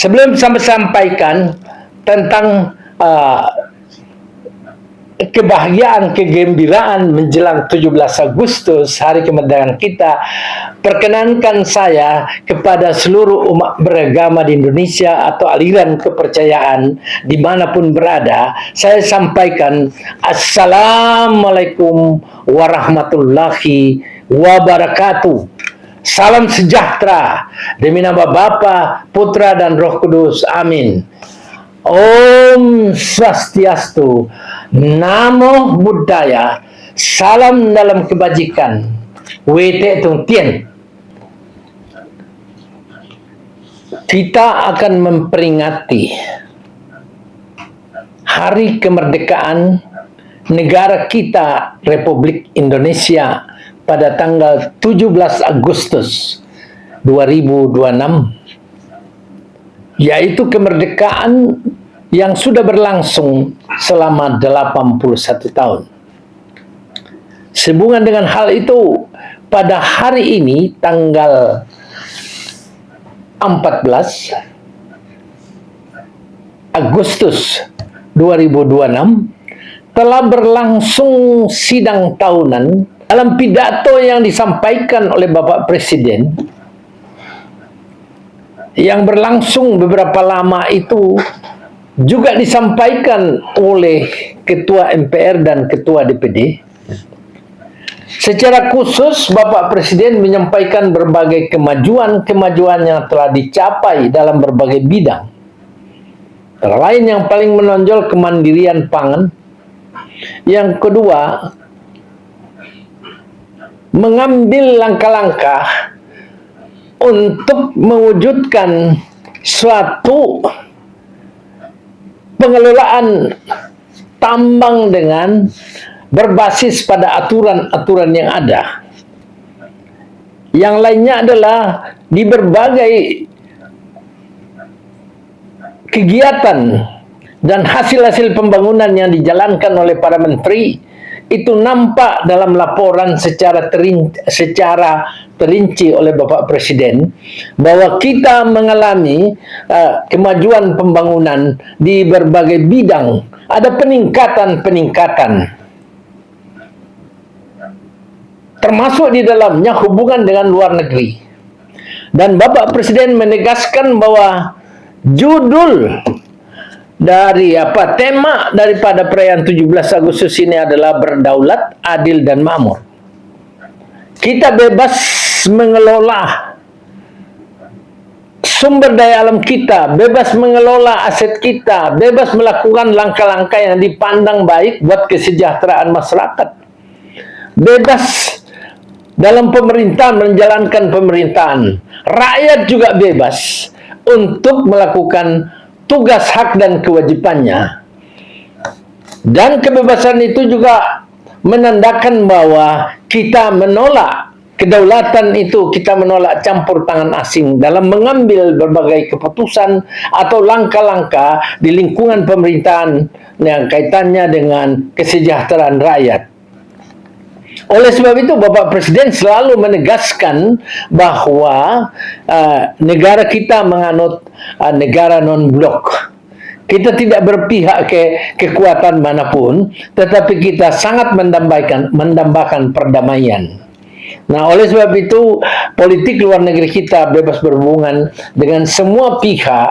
Sebelum saya sampaikan tentang kebahagiaan, kegembiraan menjelang 17 Agustus, hari kemerdekaan kita, perkenankan saya kepada seluruh umat beragama di Indonesia atau aliran kepercayaan dimanapun berada, saya sampaikan Assalamualaikum warahmatullahi wabarakatuh. Salam sejahtera demi nama Bapa, Putra dan Roh Kudus. Amin. Om Swastiastu, Namo Buddhaya, salam dalam kebajikan. Wete Tung Tien. Kita akan memperingati Hari Kemerdekaan negara kita, Republik Indonesia, pada tanggal 17 Agustus 2026, yaitu kemerdekaan yang sudah berlangsung selama 81 tahun. Sehubungan dengan hal itu, pada hari ini tanggal 14 Agustus 2026 telah berlangsung sidang tahunan. Dalam pidato yang disampaikan oleh Bapak Presiden yang berlangsung beberapa lama itu juga disampaikan oleh Ketua MPR dan Ketua DPD. Secara khusus Bapak Presiden menyampaikan berbagai kemajuan yang telah dicapai dalam berbagai bidang. Antara lain yang paling menonjol kemandirian pangan. Yang kedua, mengambil langkah-langkah untuk mewujudkan suatu pengelolaan tambang dengan berbasis pada aturan-aturan yang ada. Yang lainnya adalah di berbagai kegiatan dan hasil-hasil pembangunan yang dijalankan oleh para menteri, itu nampak dalam laporan secara terinci oleh Bapak Presiden bahwa kita mengalami kemajuan pembangunan di berbagai bidang. Ada peningkatan-peningkatan, termasuk di dalamnya hubungan dengan luar negeri. Dan Bapak Presiden menegaskan bahwa judul dari tema daripada perayaan 17 Agustus ini adalah berdaulat, adil, dan makmur. Kita bebas mengelola sumber daya alam kita, bebas mengelola aset kita, bebas melakukan langkah-langkah yang dipandang baik buat kesejahteraan masyarakat. Bebas dalam pemerintahan, menjalankan pemerintahan. Rakyat juga bebas untuk melakukan tugas, hak, dan kewajibannya. Dan kebebasan itu juga menandakan bahwa kita menolak kedaulatan itu, kita menolak campur tangan asing dalam mengambil berbagai keputusan atau langkah-langkah di lingkungan pemerintahan yang kaitannya dengan kesejahteraan rakyat. Oleh sebab itu Bapak Presiden selalu menegaskan bahwa negara kita menganut negara non-blok. Kita tidak berpihak ke kekuatan manapun, tetapi kita sangat mendambakan perdamaian. Nah, oleh sebab itu politik luar negeri kita bebas berhubungan dengan semua pihak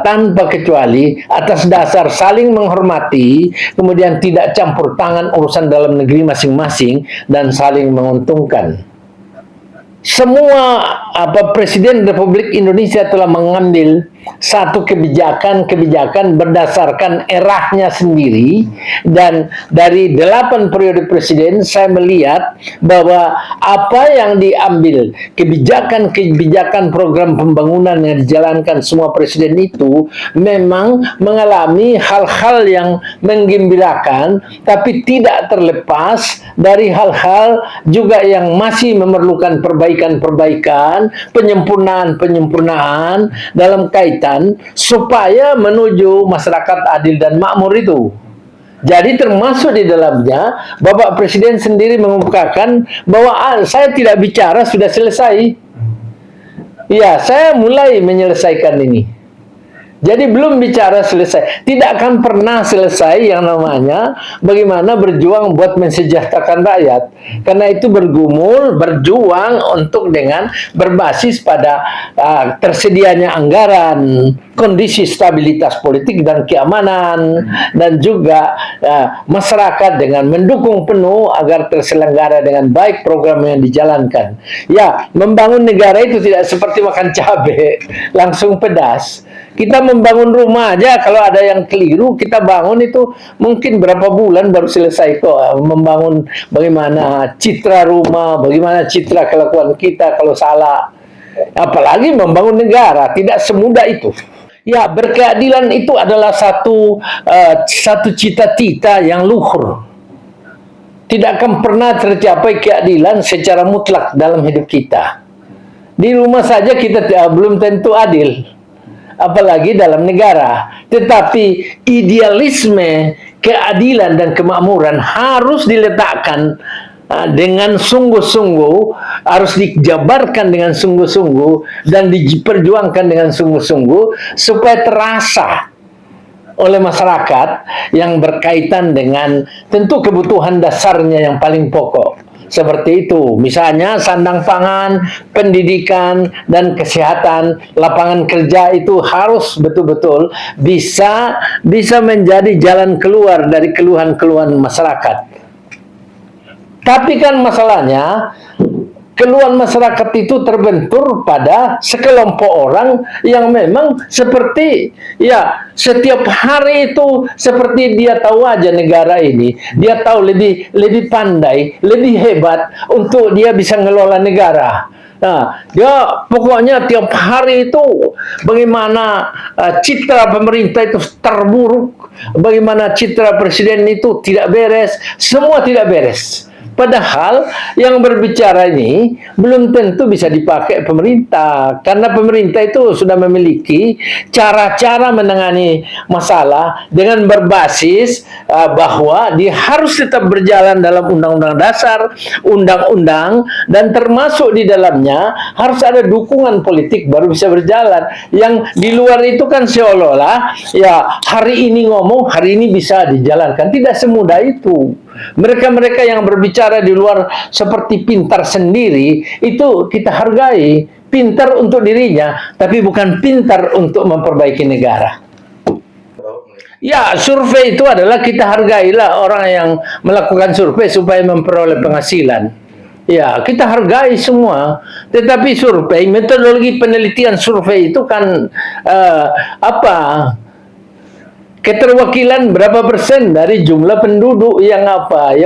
tanpa kecuali atas dasar saling menghormati, kemudian tidak campur tangan urusan dalam negeri masing-masing, dan saling menguntungkan. Semua Presiden Republik Indonesia telah mengambil satu kebijakan berdasarkan eranya sendiri, dan dari 8 periode presiden saya melihat bahwa apa yang diambil, kebijakan program pembangunan yang dijalankan semua presiden itu memang mengalami hal-hal yang menggembirakan, tapi tidak terlepas dari hal-hal juga yang masih memerlukan perbaikan, penyempurnaan dalam kaitan supaya menuju masyarakat adil dan makmur itu. Jadi termasuk di dalamnya Bapak Presiden sendiri mengemukakan bahwa saya tidak bicara sudah selesai. Ya, saya mulai menyelesaikan ini. Jadi belum bicara selesai. Tidak akan pernah selesai yang namanya bagaimana berjuang buat mensejahterakan rakyat. Karena itu bergumul, berjuang untuk dengan berbasis pada tersedianya anggaran, kondisi stabilitas politik dan keamanan, dan juga masyarakat dengan mendukung penuh agar terselenggara dengan baik program yang dijalankan. Ya, membangun negara itu tidak seperti makan cabai, langsung pedas. Kita membangun rumah aja, kalau ada yang keliru, kita bangun itu mungkin berapa bulan baru selesai kok. Membangun bagaimana citra rumah, bagaimana citra kelakuan kita kalau salah. Apalagi membangun negara, tidak semudah itu. Ya, berkeadilan itu adalah satu cita-cita yang luhur. Tidak akan pernah tercapai keadilan secara mutlak dalam hidup kita. Di rumah saja kita belum tentu adil, apalagi dalam negara. Tetapi idealisme, keadilan dan kemakmuran harus diletakkan dengan sungguh-sungguh, harus dijabarkan dengan sungguh-sungguh dan diperjuangkan dengan sungguh-sungguh supaya terasa oleh masyarakat yang berkaitan dengan tentu kebutuhan dasarnya yang paling pokok. Seperti itu, misalnya sandang pangan, pendidikan, dan kesehatan, lapangan kerja itu harus betul-betul bisa menjadi jalan keluar dari keluhan-keluhan masyarakat. Tapi kan masalahnya, keluhan masyarakat itu terbentur pada sekelompok orang yang memang seperti, ya, setiap hari itu seperti dia tahu aja negara ini. Dia tahu lebih pandai, lebih hebat untuk dia bisa ngelola negara. Nah, dia pokoknya tiap hari itu bagaimana citra pemerintah itu terburuk, bagaimana citra presiden itu tidak beres, semua tidak beres. Padahal yang berbicara ini belum tentu bisa dipakai pemerintah, karena pemerintah itu sudah memiliki cara-cara menangani masalah dengan berbasis bahwa dia harus tetap berjalan dalam undang-undang dasar, undang-undang, dan termasuk di dalamnya harus ada dukungan politik baru bisa berjalan. Yang di luar itu kan seolah-olah ya hari ini ngomong, hari ini bisa dijalankan. Tidak semudah itu. Mereka-mereka yang berbicara di luar seperti pintar sendiri, itu kita hargai. Pintar untuk dirinya, tapi bukan pintar untuk memperbaiki negara. Ya, survei itu adalah kita hargailah orang yang melakukan survei supaya memperoleh penghasilan. Ya, kita hargai semua. Tetapi survei, metodologi penelitian survei itu kan keterwakilan berapa persen dari jumlah penduduk yang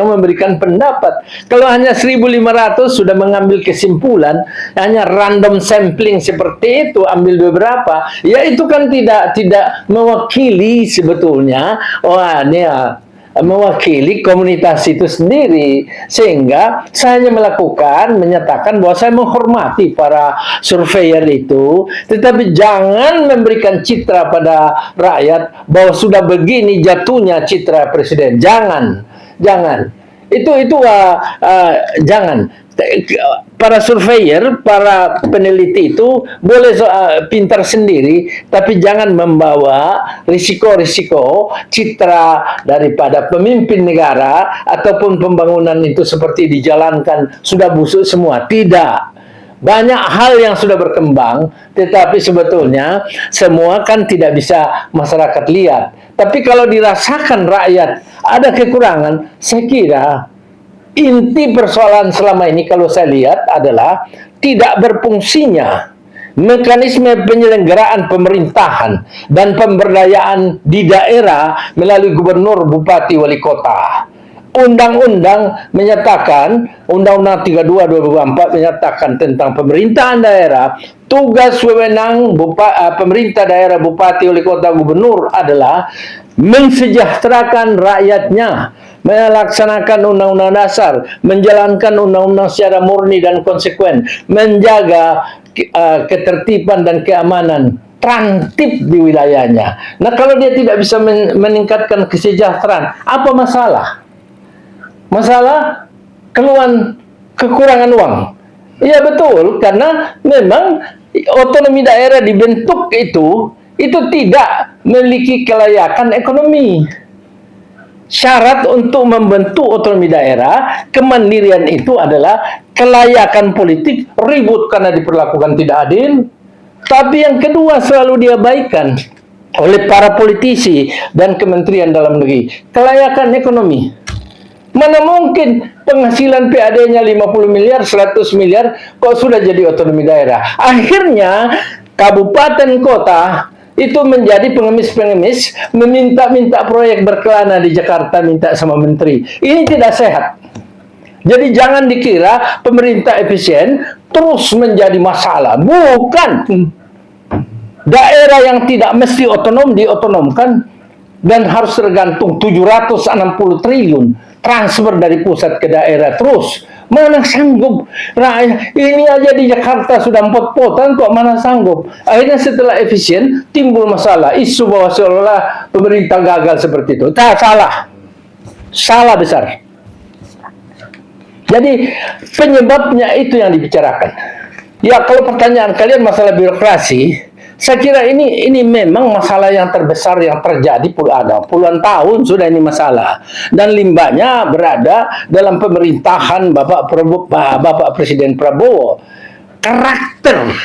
memberikan pendapat. Kalau hanya 1.500 sudah mengambil kesimpulan, hanya random sampling seperti itu, ambil beberapa, ya itu kan tidak mewakili sebetulnya. Mewakili komunitas itu sendiri, sehingga saya hanya menyatakan bahwa saya menghormati para surveyor itu, tetapi jangan memberikan citra pada rakyat bahwa sudah begini jatuhnya citra presiden. Jangan itu jangan. Para surveyor, para peneliti itu boleh pintar sendiri, tapi jangan membawa risiko-risiko citra daripada pemimpin negara ataupun pembangunan itu seperti dijalankan sudah busuk semua. Tidak. Banyak hal yang sudah berkembang, tetapi sebetulnya semua kan tidak bisa masyarakat lihat. Tapi kalau dirasakan rakyat ada kekurangan, saya kira inti persoalan selama ini kalau saya lihat adalah tidak berfungsinya mekanisme penyelenggaraan pemerintahan dan pemberdayaan di daerah melalui gubernur, bupati, wali kota. Undang-undang menyatakan, Undang-Undang 32 2004 menyatakan tentang pemerintahan daerah, tugas wewenang pemerintah daerah, bupati, wali kota, gubernur adalah mensejahterakan rakyatnya, melaksanakan undang-undang dasar, menjalankan undang-undang secara murni dan konsekuen, menjaga ketertiban dan keamanan tertib di wilayahnya. Nah, kalau dia tidak bisa meningkatkan kesejahteraan, apa masalah? Masalah kekurangan uang. Iya betul, karena memang otonomi daerah dibentuk itu itu tidak memiliki kelayakan ekonomi. Syarat untuk membentuk otonomi daerah, kemandirian itu adalah kelayakan politik, ribut karena diperlakukan tidak adil. Tapi yang kedua selalu diabaikan oleh para politisi dan Kementerian Dalam Negeri, kelayakan ekonomi. Mana mungkin penghasilan PAD-nya 50 miliar, 100 miliar, kok sudah jadi otonomi daerah. Akhirnya, kabupaten kota itu menjadi pengemis-pengemis, meminta-minta proyek berkelana di Jakarta, minta sama menteri. Ini tidak sehat. Jadi jangan dikira pemerintah efisien terus menjadi masalah. Bukan. Daerah yang tidak mesti otonom diotonomkan dan harus tergantung 760 triliun transfer dari pusat ke daerah terus. Mana sanggup rakyat ini aja di Jakarta sudah pot-potan kok mana sanggup. Akhirnya setelah efisien timbul masalah, isu bahwa seolah pemerintah gagal seperti itu. Salah besar. Jadi penyebabnya itu yang dibicarakan. Ya, kalau pertanyaan kalian masalah birokrasi, saya kira ini memang masalah yang terbesar yang terjadi puluhan tahun sudah ini masalah, dan limbahnya berada dalam pemerintahan Bapak Presiden Prabowo. Karakter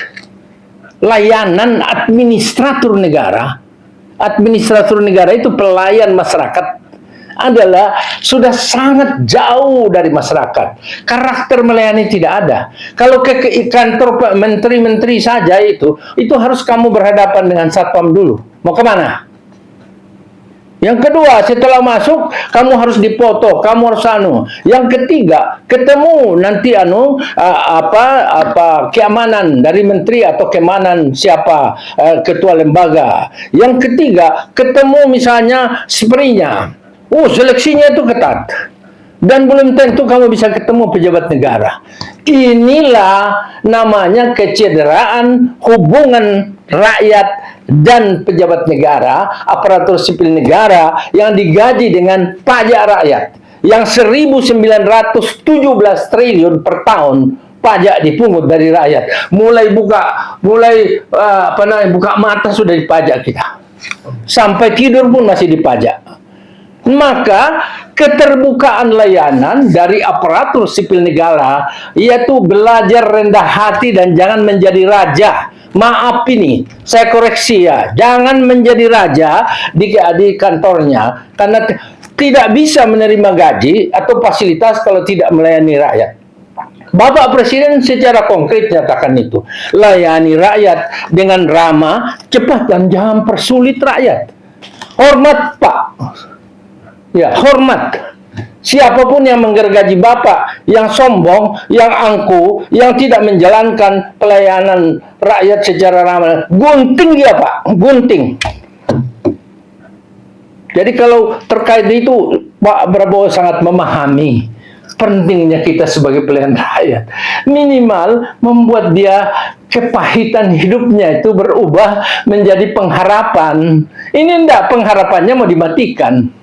layanan administratur negara itu pelayan masyarakat adalah sudah sangat jauh dari masyarakat. Karakter melayani tidak ada. Kalau ke kantor menteri-menteri saja itu harus kamu berhadapan dengan satpam dulu. Mau kemana? Yang kedua, setelah masuk kamu harus dipoto, kamu harus Yang ketiga, ketemu nanti keamanan dari menteri atau keamanan siapa, ketua lembaga. Yang ketiga, ketemu misalnya SPRI-nya. Seleksinya itu ketat. Dan belum tentu kamu bisa ketemu pejabat negara. Inilah namanya kecederaan hubungan rakyat dan pejabat negara, aparatur sipil negara yang digaji dengan pajak rakyat. Yang 1.917 triliun per tahun pajak dipungut dari rakyat. Mulai buka mata sudah dipajak kita. Sampai tidur pun masih dipajak. Maka keterbukaan layanan dari aparatur sipil negara yaitu belajar rendah hati dan jangan menjadi raja. Maaf ini, saya koreksi ya, jangan menjadi raja di kantornya karena tidak bisa menerima gaji atau fasilitas kalau tidak melayani rakyat. Bapak Presiden secara konkret nyatakan itu. Layani rakyat dengan ramah, cepat, dan jangan persulit rakyat. Hormat, Pak. Ya, hormat. Siapapun yang menggergaji Bapak, yang sombong, yang angku, yang tidak menjalankan pelayanan rakyat secara ramah, gunting dia, Pak. Gunting. Jadi kalau terkait itu, Pak Prabowo sangat memahami pentingnya kita sebagai pelayan rakyat. Minimal membuat dia kepahitan hidupnya itu berubah menjadi pengharapan. Ini enggak, pengharapannya mau dimatikan.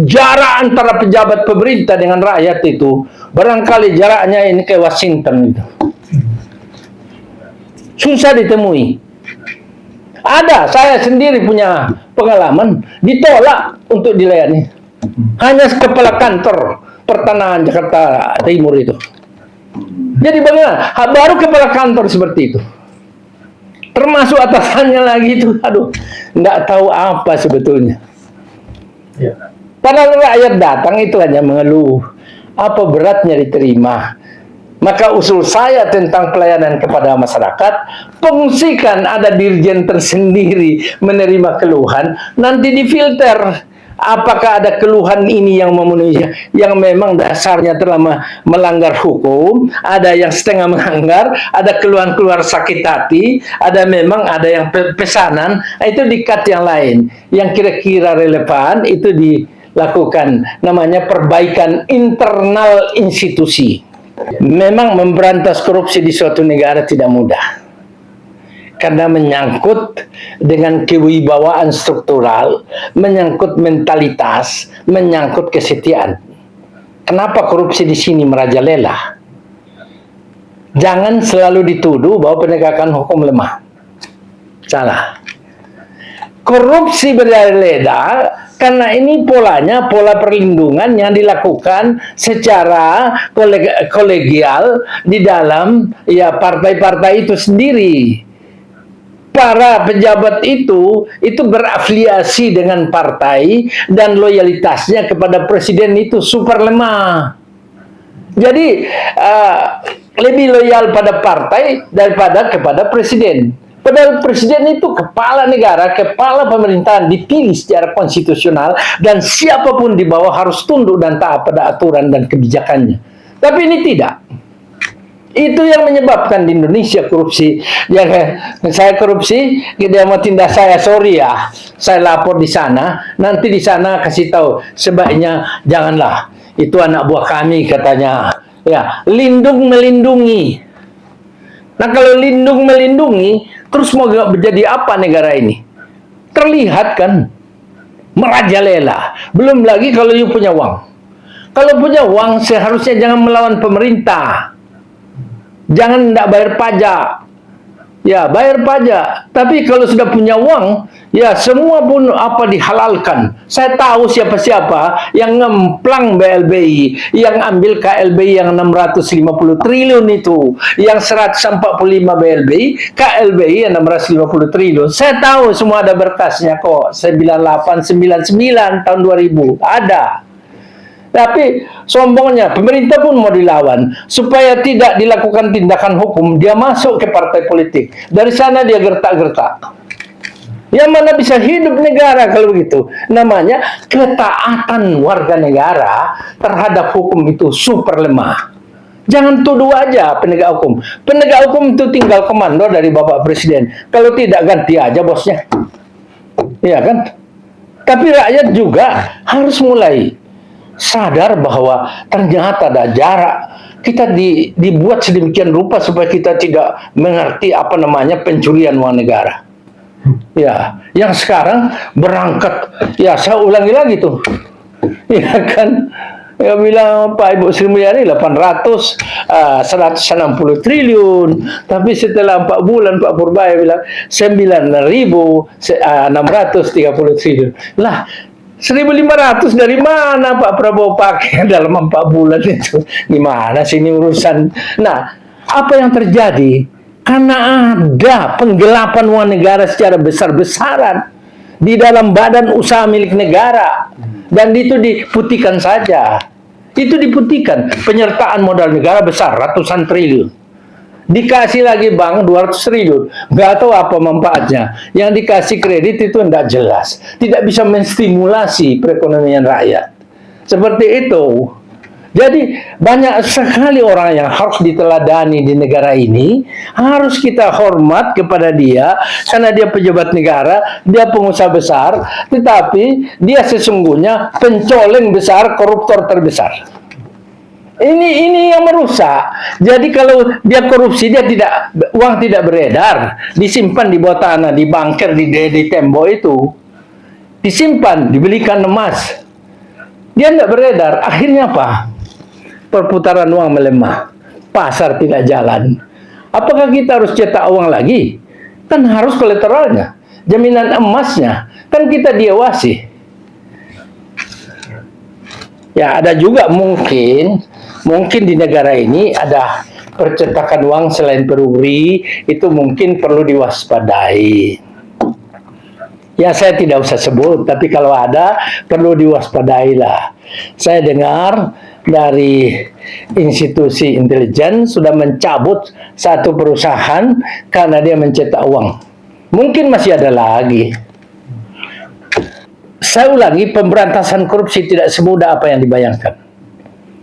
Jarak antara pejabat pemerintah dengan rakyat itu barangkali jaraknya ini kayak Washington itu. Susah ditemui. Ada, saya sendiri punya pengalaman ditolak untuk dilayani. Hanya kepala kantor pertanahan Jakarta Timur itu. Jadi bagaimana? Baru kepala kantor seperti itu. Termasuk atasannya lagi itu, aduh, nggak tahu apa sebetulnya. Ya. Padahal rakyat datang itu hanya mengeluh. Apa beratnya diterima? Maka usul saya tentang pelayanan kepada masyarakat, fungsikan ada dirjen tersendiri menerima keluhan, nanti difilter. Apakah ada keluhan ini yang memenuhi, yang memang dasarnya telah melanggar hukum, ada yang setengah melanggar, ada keluhan-keluhan sakit hati, ada ada yang pesanan, itu di-cut yang lain. Yang kira-kira relevan itu dilakukan, namanya perbaikan internal institusi. Memang memberantas korupsi di suatu negara tidak mudah. Karena menyangkut dengan kewibawaan struktural, menyangkut mentalitas, menyangkut kesetiaan. Kenapa korupsi di sini merajalela? Jangan selalu dituduh bahwa penegakan hukum lemah. Salah. korupsi berleda karena ini polanya, pola perlindungan yang dilakukan secara kolegial di dalam ya partai-partai itu sendiri. Para pejabat itu berafiliasi dengan partai dan loyalitasnya kepada presiden itu super lemah. Jadi lebih loyal pada partai daripada kepada presiden. Padahal presiden itu kepala negara, kepala pemerintahan dipilih secara konstitusional dan siapapun di bawah harus tunduk dan taat pada aturan dan kebijakannya. Tapi ini tidak. Itu yang menyebabkan di Indonesia korupsi. Ya, saya korupsi, dia mau tindak saya, sorry ya, saya lapor di sana. Nanti di sana kasih tahu sebaiknya janganlah. Itu anak buah kami katanya. Ya, lindung melindungi. Nah kalau lindung melindungi, terus mau menjadi apa negara ini? Terlihat kan, merajalela. Belum lagi kalau you punya uang. Kalau punya uang seharusnya jangan melawan pemerintah. Jangan tidak bayar pajak. Ya, bayar pajak. Tapi kalau sudah punya uang, ya semua pun apa dihalalkan. Saya tahu siapa-siapa yang ngemplang BLBI, yang ambil KLBI yang 650 triliun itu, yang 145 BLBI, KLBI yang 650 triliun. Saya tahu semua ada berkasnya kok. 9899 tahun 2000 ada. Tapi sombongnya pemerintah pun mau dilawan supaya tidak dilakukan tindakan hukum, dia masuk ke partai politik. Dari sana dia gertak-gertak. Yang mana bisa hidup negara kalau begitu? Namanya ketaatan warga negara terhadap hukum itu super lemah. Jangan tuduh aja penegak hukum. Penegak hukum itu tinggal komando dari Bapak Presiden. Kalau tidak ganti aja bosnya. Iya kan? Tapi rakyat juga harus mulai sadar bahwa ternyata ada jarak. Kita dibuat sedemikian rupa supaya kita tidak mengerti apa namanya pencurian uang negara. Ya, yang sekarang berangkat, ya saya ulangi lagi tuh. Ya kan, ya bilang Pak Ibu Sri Mulyani 160 triliun, tapi setelah 4 bulan Pak Purbaya bilang 9.630 triliun. Lah, 1.500 dari mana Pak Prabowo pakai dalam 4 bulan itu? Gimana sih ini urusan? Nah, apa yang terjadi? Karena ada penggelapan uang negara secara besar-besaran di dalam badan usaha milik negara. Dan itu diputihkan saja. Itu diputihkan. Penyertaan modal negara besar, ratusan triliun. Dikasih lagi bank 200 triliun, nggak tahu apa manfaatnya. Yang dikasih kredit itu tidak jelas, tidak bisa menstimulasi perekonomian rakyat. Seperti itu. Jadi banyak sekali orang yang harus diteladani di negara ini, harus kita hormat kepada dia, karena dia pejabat negara, dia pengusaha besar, tetapi dia sesungguhnya pencoleng besar, koruptor terbesar. Ini yang merusak. Jadi kalau dia korupsi, dia uang tidak beredar, disimpan di bawah tanah, di bunker, di tembok itu, disimpan, dibelikan emas. Dia tidak beredar. Akhirnya apa? Perputaran uang melemah, pasar tidak jalan. Apakah kita harus cetak uang lagi? Kan harus kolateralnya, jaminan emasnya, kan kita diawasi. Ya, ada juga mungkin di negara ini ada percetakan uang selain peruri, itu mungkin perlu diwaspadai. Ya, saya tidak usah sebut, tapi kalau ada perlu diwaspadai lah. Saya dengar dari institusi intelijen sudah mencabut satu perusahaan karena dia mencetak uang. Mungkin masih ada lagi. Saya ulangi, pemberantasan korupsi tidak semudah apa yang dibayangkan.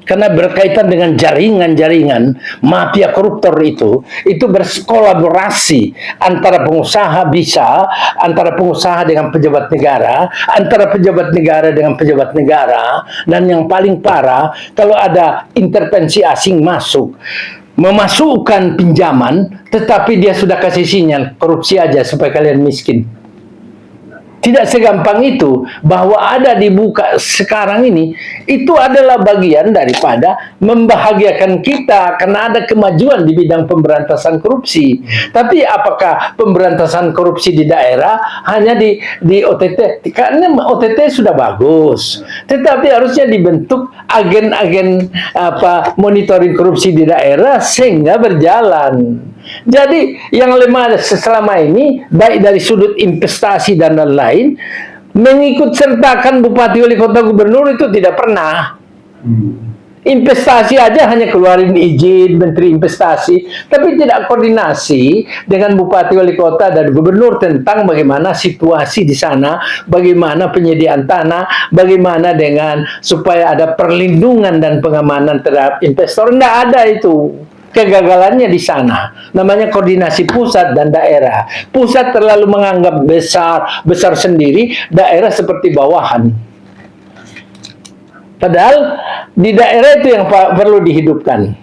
Karena berkaitan dengan jaringan-jaringan mafia koruptor itu berkolaborasi antara pengusaha antara pengusaha dengan pejabat negara, antara pejabat negara dengan pejabat negara, dan yang paling parah, kalau ada intervensi asing masuk, memasukkan pinjaman, tetapi dia sudah kasih sinyal, korupsi aja supaya kalian miskin. Tidak segampang itu, bahwa ada dibuka sekarang ini, itu adalah bagian daripada membahagiakan kita karena ada kemajuan di bidang pemberantasan korupsi. Tapi apakah pemberantasan korupsi di daerah hanya di OTT? Karena OTT sudah bagus, tetapi harusnya dibentuk agen-agen monitoring korupsi di daerah sehingga berjalan. Jadi yang lemah selama ini, baik dari sudut investasi dan lain-lain, mengikut sertakan bupati, wali kota, gubernur itu tidak pernah. Investasi aja hanya keluarin izin menteri investasi, tapi tidak koordinasi dengan bupati, wali kota, dan gubernur tentang bagaimana situasi di sana, bagaimana penyediaan tanah, bagaimana dengan supaya ada perlindungan dan pengamanan terhadap investor. Tidak ada itu. Kegagalannya di sana. Namanya koordinasi pusat dan daerah. Pusat terlalu menganggap besar sendiri, daerah seperti bawahan. Padahal di daerah itu yang perlu dihidupkan.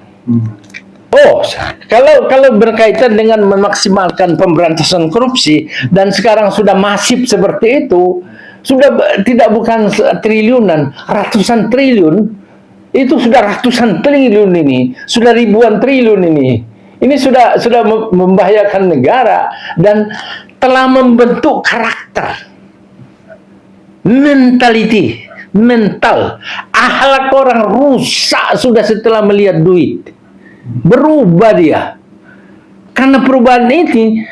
Oh, kalau berkaitan dengan memaksimalkan pemberantasan korupsi dan sekarang sudah masif seperti itu, sudah tidak bukan triliunan, ratusan triliun. Itu sudah ratusan triliun ini, sudah ribuan triliun ini. Ini sudah membahayakan negara dan telah membentuk karakter, mental, akhlak orang rusak sudah setelah melihat duit. Berubah dia. Karena perubahan ini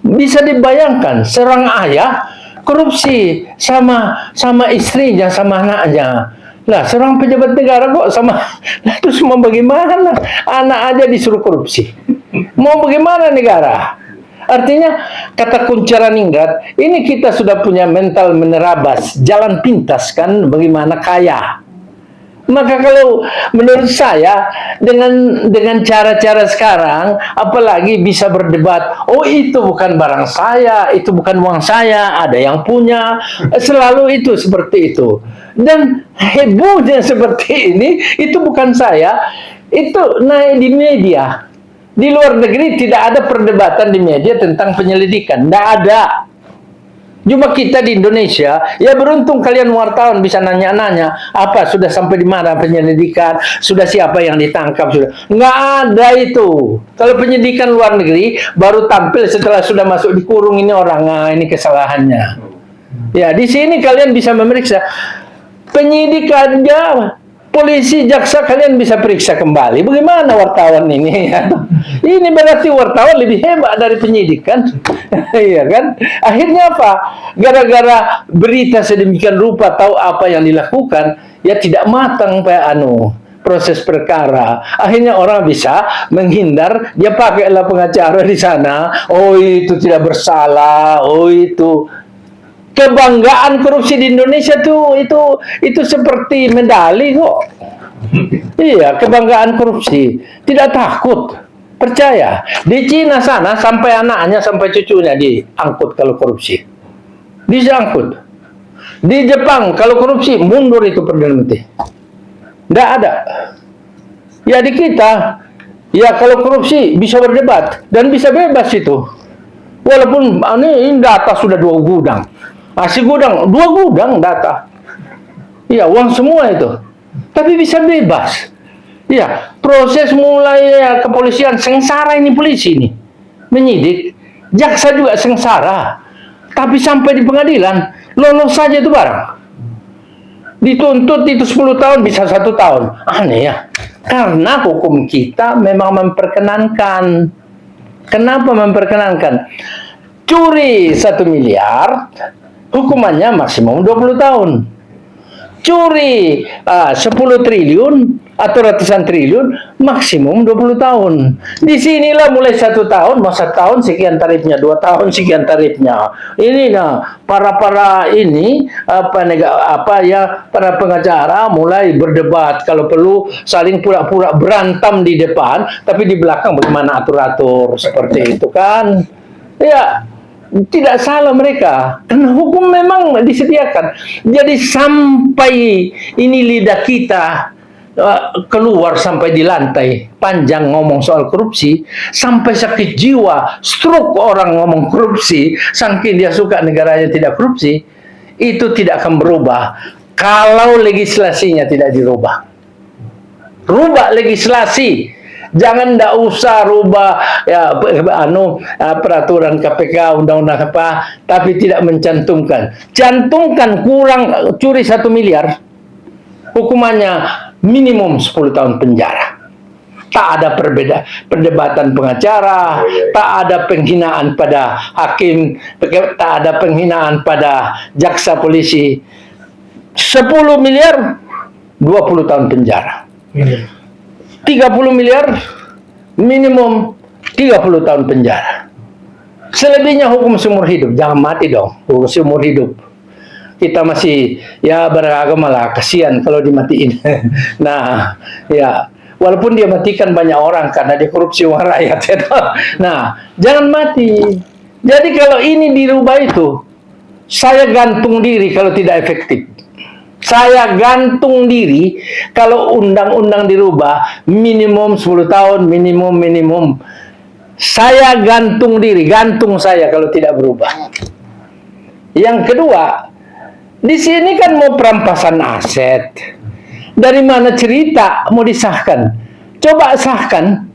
bisa dibayangkan, seorang ayah korupsi sama istrinya, sama anaknya. Nah, seorang pejabat negara kok sama, itu semua bagaimana? Anak aja disuruh korupsi. Mau bagaimana negara? Artinya, kata Kuncharaningrat, ini kita sudah punya mental menerabas, jalan pintas kan, bagaimana kaya. Maka kalau menurut saya dengan cara-cara sekarang, apalagi bisa berdebat, oh itu bukan barang saya, itu bukan uang saya, ada yang punya, selalu itu seperti itu. Dan hebohnya seperti ini, itu bukan saya, itu naik di media. Di luar negeri tidak ada perdebatan di media tentang penyelidikan, tidak ada. Cuma kita di Indonesia, ya beruntung kalian wartawan bisa nanya-nanya, apa sudah sampai di mana penyelidikan, sudah siapa yang ditangkap, sudah. Nggak ada itu. Kalau penyidikan luar negeri, baru tampil setelah sudah masuk di kurung ini orang, ini kesalahannya. Ya, di sini kalian bisa memeriksa. Penyidikannya, polisi, jaksa kalian bisa periksa kembali. Bagaimana wartawan ini? Ini berarti wartawan lebih hebat dari penyidikan. Iya kan? Akhirnya apa? Gara-gara berita sedemikian rupa tahu apa yang dilakukan, ya tidak matang proses perkara. Akhirnya orang bisa menghindar, dia pakailah pengacara di sana. Oh, itu tidak bersalah. Oh, itu kebanggaan korupsi di Indonesia tuh itu seperti medali kok. Iya, kebanggaan korupsi. Tidak takut. Percaya. Di Cina sana sampai anaknya sampai cucunya diangkut kalau korupsi. Disangkut. Di Jepang kalau korupsi mundur itu Perdana Menteri. Tidak ada. Ya di kita, ya kalau korupsi bisa berdebat dan bisa bebas itu. Walaupun ini data sudah 2 gudang. Masih gudang, 2 gudang data. Iya, uang semua itu. Tapi bisa bebas. Iya, proses mulai kepolisian sengsara ini polisi ini. Menyidik, jaksa juga sengsara. Tapi sampai di pengadilan, lolos saja itu barang. Dituntut itu 10 tahun, bisa 1 tahun. Aneh ya. Karena hukum kita memang memperkenankan. Kenapa memperkenankan? Curi 1 miliar, hukumannya maksimum 20 tahun. Curi 10 triliun atau ratusan triliun, maksimum 20 tahun. Disinilah mulai 1 tahun, mau 1 tahun sekian tarifnya, 2 tahun sekian tarifnya. Ini para ini para pengacara mulai berdebat, kalau perlu saling pura-pura berantem di depan, tapi di belakang bagaimana atur-atur seperti itu kan? Ya. Tidak salah mereka, karena hukum memang disediakan. Jadi sampai ini lidah kita keluar sampai di lantai, panjang ngomong soal korupsi, sampai sakit jiwa, stroke orang ngomong korupsi, saking dia suka negaranya tidak korupsi, itu tidak akan berubah kalau legislasinya tidak dirubah. Rubah legislasi, jangan ndak usah rubah ya peraturan KPK, undang-undang apa, tapi tidak mencantumkan. Cantumkan kurang curi 1 miliar, hukumannya minimum 10 tahun penjara. Tak ada perdebatan pengacara, tak ada penghinaan pada hakim, tak ada penghinaan pada jaksa polisi. 10 miliar 20 tahun penjara. 30 miliar minimum 30 tahun penjara. Selebihnya hukum seumur hidup. Jangan mati dong, hukum seumur hidup. Kita masih ya beragama lah, kasihan kalau dimatiin. Nah, ya walaupun dia matikan banyak orang karena dia korupsi uang rakyat. Ya. Nah, jangan mati. Jadi kalau ini dirubah itu, saya gantung diri kalau tidak efektif. Saya gantung diri kalau undang-undang dirubah minimum 10 tahun, minimum. Saya gantung diri, gantung saya kalau tidak berubah. Yang kedua, di sini kan mau perampasan aset. Dari mana cerita mau disahkan? Coba sahkan.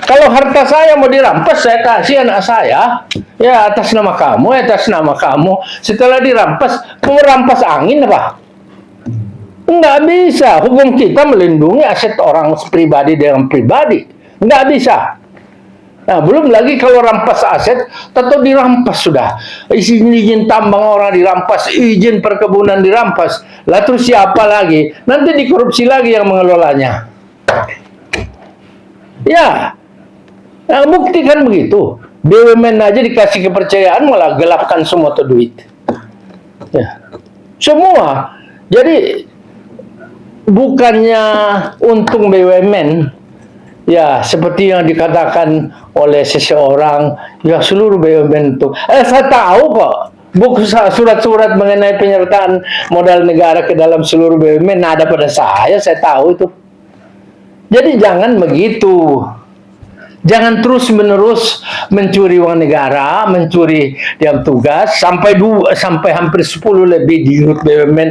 Kalau harta saya mau dirampas, saya kasih anak saya. Ya atas nama kamu, atas nama kamu. Setelah dirampas, mau rampas angin apa? Enggak bisa. Hukum kita melindungi aset orang pribadi dengan pribadi. Enggak bisa. Nah, belum lagi kalau rampas aset, tetap dirampas sudah. Izin tambang orang dirampas, izin perkebunan dirampas. Lah terus siapa lagi? Nanti dikorupsi lagi yang mengelolanya. Ya, nah, bukti kan begitu. BUMN aja dikasih kepercayaan malah gelapkan semua tuh duit. Ya, semua. Jadi bukannya untung BUMN, ya seperti yang dikatakan oleh seseorang, ya seluruh BUMN itu. Saya tahu kok, buku surat-surat mengenai penyertaan modal negara ke dalam seluruh BUMN ada pada saya tahu itu. Jadi jangan begitu. Jangan terus-menerus mencuri uang negara, mencuri jam tugas, sampai hampir 10 lebih di BUMN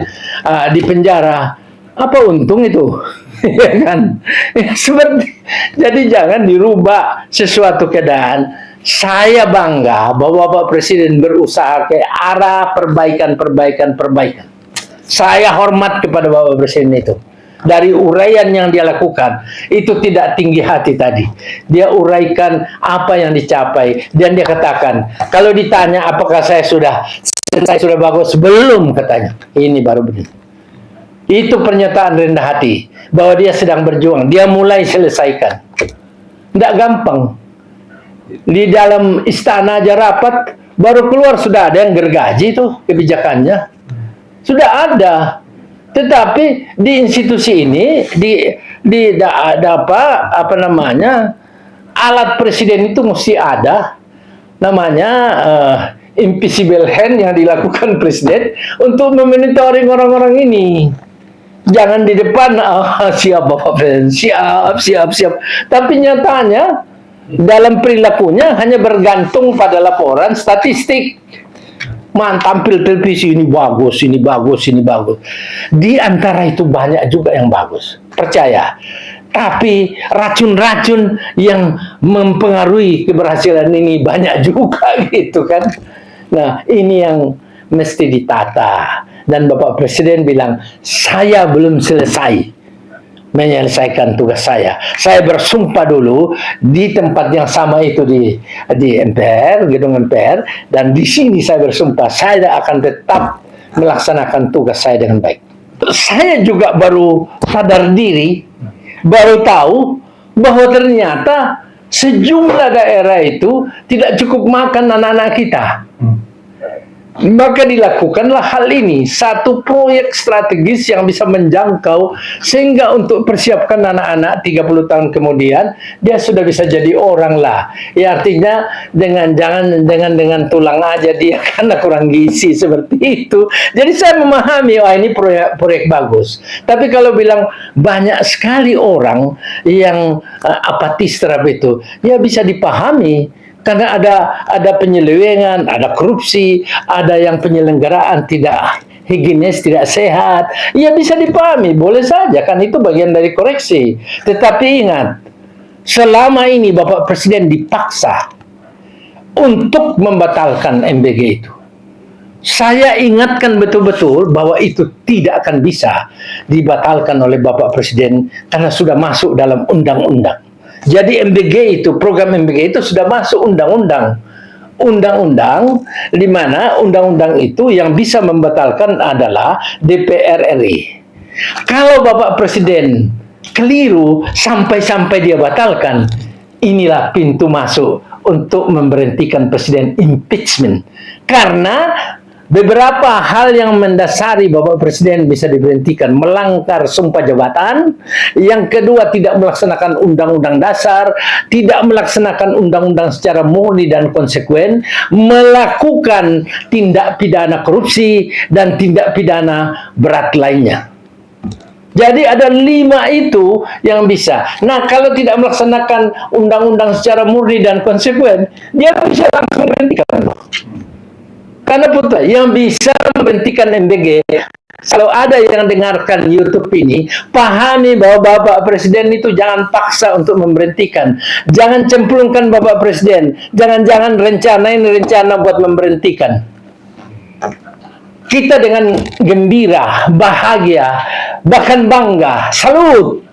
di penjara. Apa untung itu? Ya kan? Jadi jangan dirubah sesuatu keadaan. Saya bangga bahwa Bapak Presiden berusaha ke arah perbaikan. Saya hormat kepada Bapak Presiden itu. Dari uraian yang dia lakukan, itu tidak tinggi hati tadi. Dia uraikan apa yang dicapai, dan dia katakan, kalau ditanya apakah saya sudah bagus, belum katanya. Ini baru begini. Itu pernyataan rendah hati, bahwa dia sedang berjuang, dia mulai selesaikan. Tidak gampang. Di dalam istana aja rapat, baru keluar sudah ada yang gergaji tuh kebijakannya. Sudah ada. Tetapi di institusi ini, alat presiden itu mesti ada, namanya invisible hand yang dilakukan presiden untuk memonitoring orang-orang ini. Jangan di depan, siap Bapak Presiden, siap. Tapi nyatanya dalam perilakunya hanya bergantung pada laporan statistik. Tampil televisi, ini bagus. Di antara itu banyak juga yang bagus, percaya. Tapi racun-racun yang mempengaruhi keberhasilan ini banyak juga gitu kan. Nah, ini yang mesti ditata. Dan Bapak Presiden bilang, saya belum selesai menyelesaikan tugas saya. Saya bersumpah dulu di tempat yang sama itu di MPR, gedung MPR, dan di sini saya bersumpah saya akan tetap melaksanakan tugas saya dengan baik. Saya juga baru sadar diri, baru tahu bahwa ternyata sejumlah daerah itu tidak cukup makan anak-anak kita. Maka dilakukanlah hal ini, satu proyek strategis yang bisa menjangkau sehingga untuk persiapkan anak-anak 30 tahun kemudian dia sudah bisa jadi orang lah. Ya artinya dengan tulang aja dia karena kurang gizi seperti itu. Jadi saya memahami wah ini proyek bagus. Tapi kalau bilang banyak sekali orang yang apatis terhadap itu, ya bisa dipahami. Karena ada penyelewengan, ada korupsi, ada yang penyelenggaraan tidak higienis, tidak sehat. Ya bisa dipahami, boleh saja kan itu bagian dari koreksi. Tetapi ingat, selama ini Bapak Presiden dipaksa untuk membatalkan MBG itu. Saya ingatkan betul-betul bahwa itu tidak akan bisa dibatalkan oleh Bapak Presiden karena sudah masuk dalam undang-undang. Jadi MBG itu, program MBG itu sudah masuk undang-undang. Undang-undang di mana undang-undang itu yang bisa membatalkan adalah DPR RI. Kalau Bapak Presiden keliru sampai-sampai dia batalkan, inilah pintu masuk untuk memberhentikan Presiden, impeachment. Karena beberapa hal yang mendasari Bapak Presiden bisa diberhentikan: melanggar sumpah jabatan, yang kedua tidak melaksanakan undang-undang dasar, tidak melaksanakan undang-undang secara murni dan konsekuen, melakukan tindak pidana korupsi dan tindak pidana berat lainnya. Jadi ada 5 itu yang bisa. Nah, kalau tidak melaksanakan undang-undang secara murni dan konsekuen, dia bisa langsung berhentikan. Karena putra yang bisa memberhentikan MBG, kalau ada yang dengarkan YouTube ini, pahami bahwa Bapak Presiden itu jangan paksa untuk memberhentikan. Jangan cemplungkan Bapak Presiden. Jangan-jangan rencana buat memberhentikan. Kita dengan gembira, bahagia, bahkan bangga, salut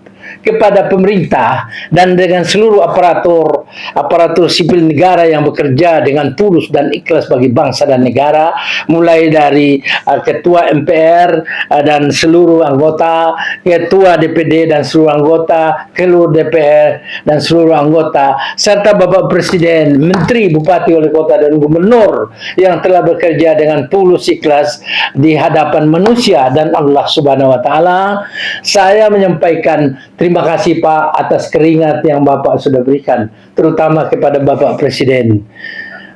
kepada pemerintah dan dengan seluruh aparatur sipil negara yang bekerja dengan tulus dan ikhlas bagi bangsa dan negara, mulai dari ketua MPR dan seluruh anggota, ketua DPD dan seluruh anggota, seluruh DPR dan seluruh anggota, serta Bapak Presiden, Menteri, Bupati, Wali Kota dan Gubernur yang telah bekerja dengan tulus ikhlas di hadapan manusia dan Allah Subhanahu wa taala. Saya menyampaikan terima kasih Pak atas keringat yang Bapak sudah berikan, terutama kepada Bapak Presiden.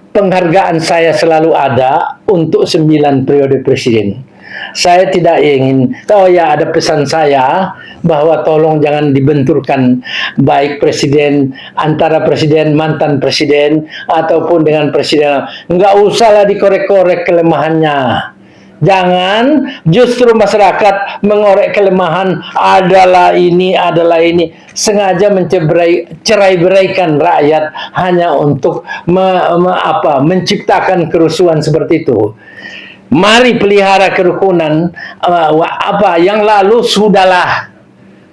Penghargaan saya selalu ada untuk 9 periode Presiden. Saya tidak ingin, ada pesan saya bahwa tolong jangan dibenturkan baik Presiden, antara Presiden, mantan Presiden, ataupun dengan Presiden. Enggak usahlah dikorek-korek kelemahannya. Jangan justru masyarakat mengorek kelemahan, adalah ini, sengaja mencerai-beraikan rakyat hanya untuk menciptakan kerusuhan seperti itu. Mari pelihara kerukunan. Yang lalu sudahlah.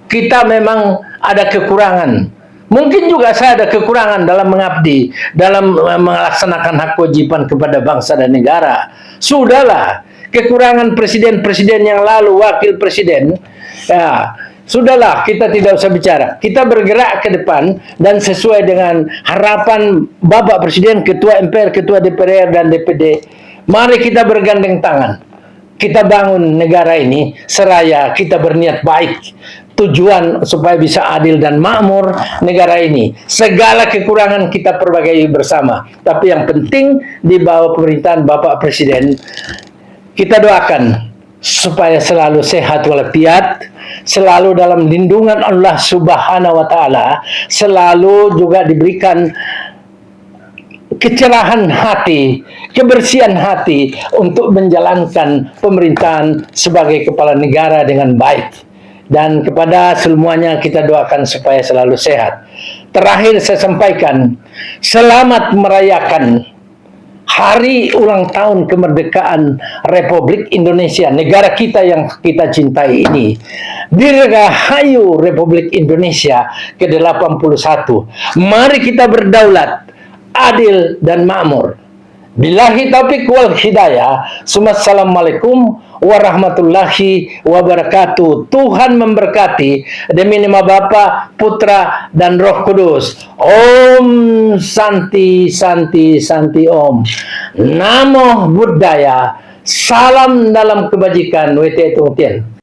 Kita memang ada kekurangan. Mungkin juga saya ada kekurangan dalam mengabdi, dalam melaksanakan hak kewajiban kepada bangsa dan negara. Sudahlah. Kekurangan presiden-presiden yang lalu, wakil presiden, ya, sudahlah, kita tidak usah bicara. Kita bergerak ke depan dan sesuai dengan harapan Bapak Presiden, Ketua MPR, Ketua DPR dan DPD. Mari kita bergandeng tangan. Kita bangun negara ini seraya kita berniat baik. Tujuan supaya bisa adil dan makmur negara ini. Segala kekurangan kita perbaiki bersama. Tapi yang penting di bawah pemerintahan Bapak Presiden, kita doakan supaya selalu sehat walafiat, selalu dalam lindungan Allah Subhanahu wa taala, selalu juga diberikan kecerahan hati, kebersihan hati untuk menjalankan pemerintahan sebagai kepala negara dengan baik. Dan kepada semuanya kita doakan supaya selalu sehat. Terakhir saya sampaikan, selamat merayakan hari ulang tahun kemerdekaan Republik Indonesia, negara kita yang kita cintai ini. Dirgahayu Republik Indonesia ke-81. Mari kita berdaulat, adil dan makmur. Billahi taufiq wal hidayah. Assalamualaikum warahmatullahi wabarakatuh. Tuhan memberkati demi nama Bapa, Putra, dan Roh Kudus. Om Santi Santi Santi Om. Namo Buddhaya. Salam dalam kebajikan. Wete Tungtien.